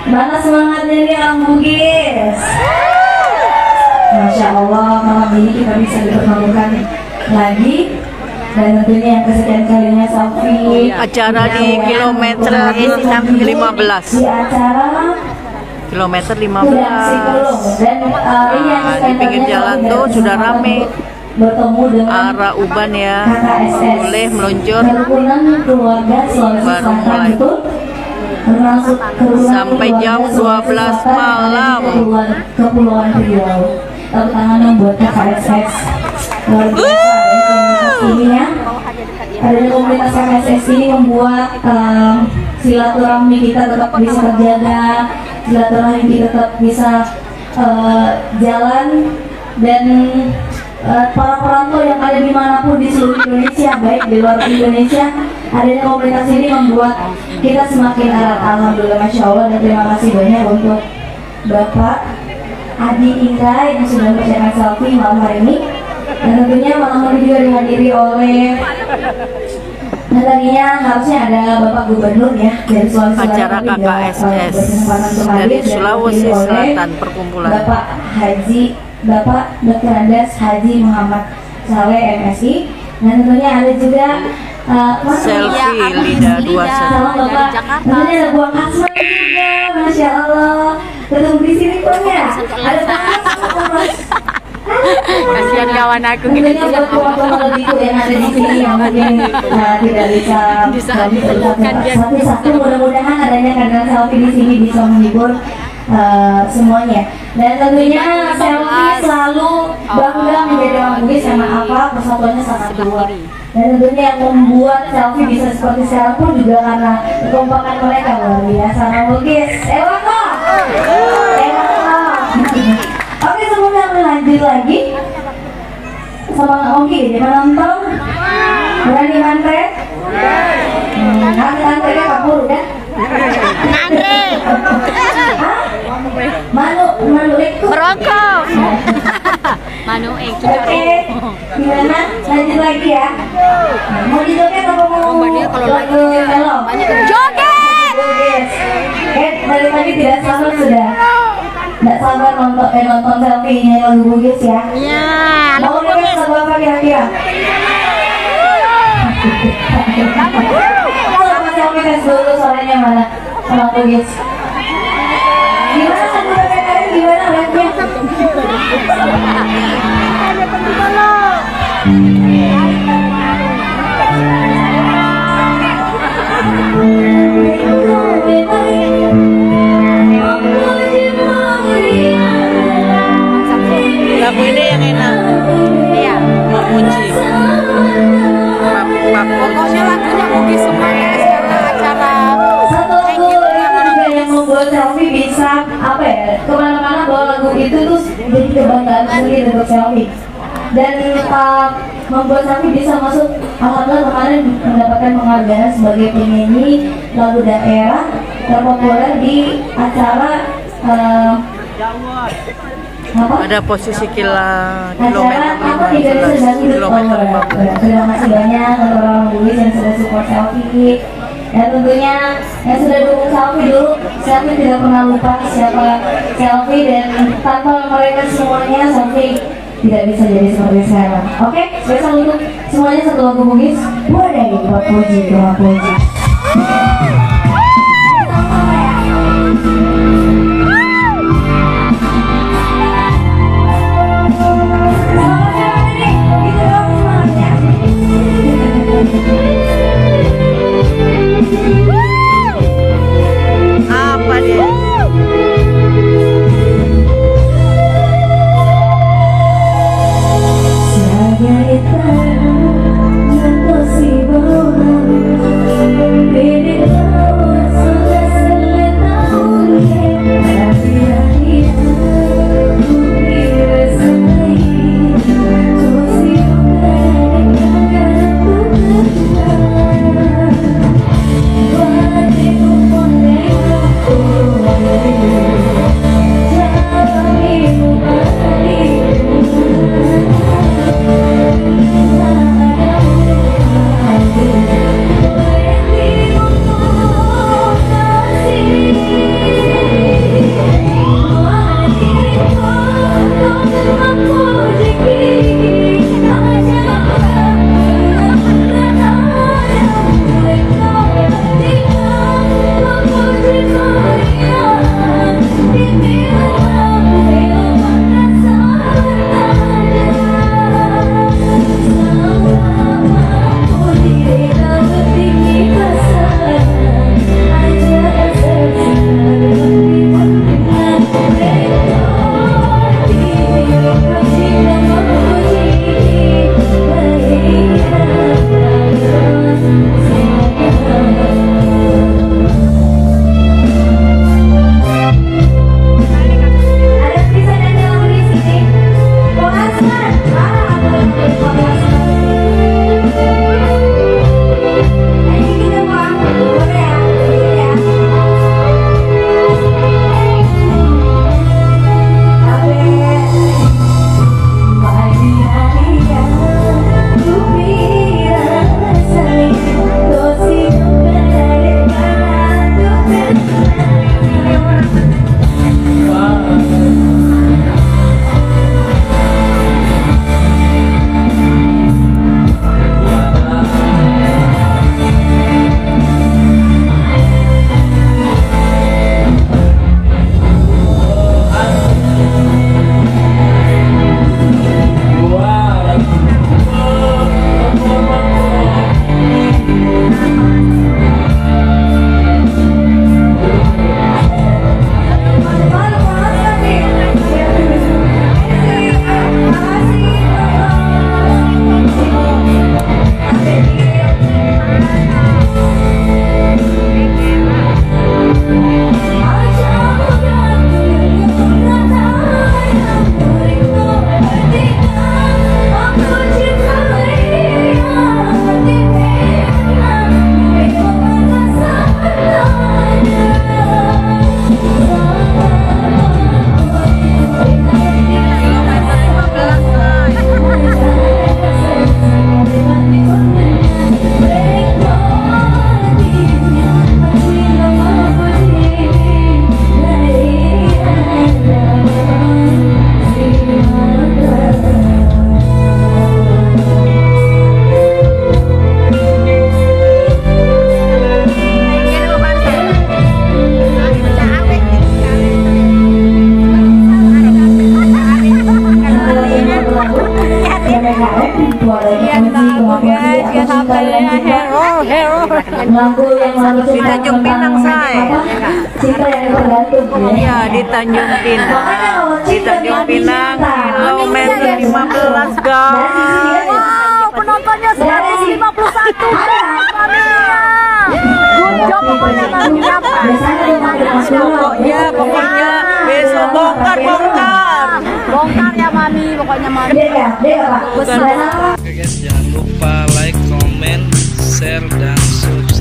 Mana semangatnya nih Ambugis? Masya Allah, malam ini kita bisa dipertemukan lagi. Dan tentunya yang kesekian kalinya Safi. Acara di kilometer 15. Di acara Kilometer 15. Dan ini yang Di pinggir jalan tuh sudah rame. Bertemu dengan Arah Uban ya, KKSS. boleh meluncur. Kerukunan keluarga Sulawesi Baru Selatan mulai. itu termasuk kerukunan Sampai jam keluarga 12 Sulawesi Selatan malam. yang ada di Kepulauan Riau. Tepuk tangan dong buat KKSS. Luar biasa komunitas ini ya. Adanya komunitas KKSS ini membuat silaturahmi kita tetap bisa terjaga, silaturahmi kita tetap bisa jalan, dan para perantau yang ada dimanapun di seluruh Indonesia, baik di luar Indonesia, adanya komunitas ini membuat kita semakin erat. Alhamdulillah, Masya Allah, dan terima kasih banyak untuk Bapak Adi Indra yang sudah mempercayakan selfie malam hari ini. Dan tentunya malam hari juga dihadiri oleh, dan tadinya harusnya ada Bapak Gubernur ya dari Sulawesi Selatan, acara KKSS dari Sulawesi Selatan perkumpulan Bapak Dr. Andes Haji Muhammad Saleh MSI. Dan tentunya ada juga selfie Lida 21 sama Bapak. Tentunya ada Buang Asma juga, Masya Allah. Ketemu di sini punya. Ada Mas. Kasihan kawan aku gitu. Tentunya buat teman-teman lebihku yang ada di sini yang mungkin tidak bisa satu-satu, mudah-mudahan adanya kegiatan selfie di sini bisa menghibur semuanya. Dan tentunya selfie selalu bangga menjadi orang Bugis, karena apa? Persatuannya sangat kuat. Dan tentunya yang membuat selfie bisa seperti sekarang pun juga karena kekompakan mereka luar biasa. Orang Bugis, Ewaka. Oke, sebelum lanjut lagi sama Oki, gimana nonton? Berani mantre? Antre-nya kabur udah? Manu itu Merokok. Manu oke, gimana? Lanjut lagi ya. Mau dijoget atau mau joget? Joget. Dari tadi tidak sabar sudah. Tidak sabar nonton selfie-nya lagu Bugis ya. Iya. Mau joget lagu apa kira-kira? Coba selfie tes dulu suaranya mana? Sama Bugis. Gimana lagu PPKM? Gimana rapnya? lagu ini yang enak. Iya. Memuji. Pokoknya lagunya Bugis semuanya karena acara. Satu lagu juga yang membuat selfie bisa apa ya, kemana-mana bawa lagu itu tuh jadi kebanggaan sendiri untuk selfie. Dan membuat selfie bisa masuk, alhamdulillah kemarin mendapatkan penghargaan sebagai penyanyi lagu daerah terpopuler di acara Ada posisi acara kilometer apa di Indonesia Dangdut Award. Terima kasih banyak untuk orang Bugis yang sudah support selfie. Dan tentunya yang sudah dukung selfie dulu, selfie tidak pernah lupa siapa selfie, dan tanpa mereka semuanya selfie tidak bisa jadi seperti sekarang. Oke, spesial untuk semuanya satu lagu Bugis. Wadah, Pak Puji, Pak Puji. apa dia? Sebagai tanah yang kau lagu yang lagu Di Tanjung Pinang, Say. cinta yang tergantung ya. Iya, di Tanjung Pinang. Makanya kalau Di cinta Tanjung jadi Pinang, cinta. kilometer 15, guys. Wow, penontonnya 151. Good job pokoknya Mami. Pokoknya, pokoknya besok bongkar. Bongkar ya Mami, pokoknya Mami. Dek, Pak. Oke guys, jangan lupa like, comment, share, dan subscribe.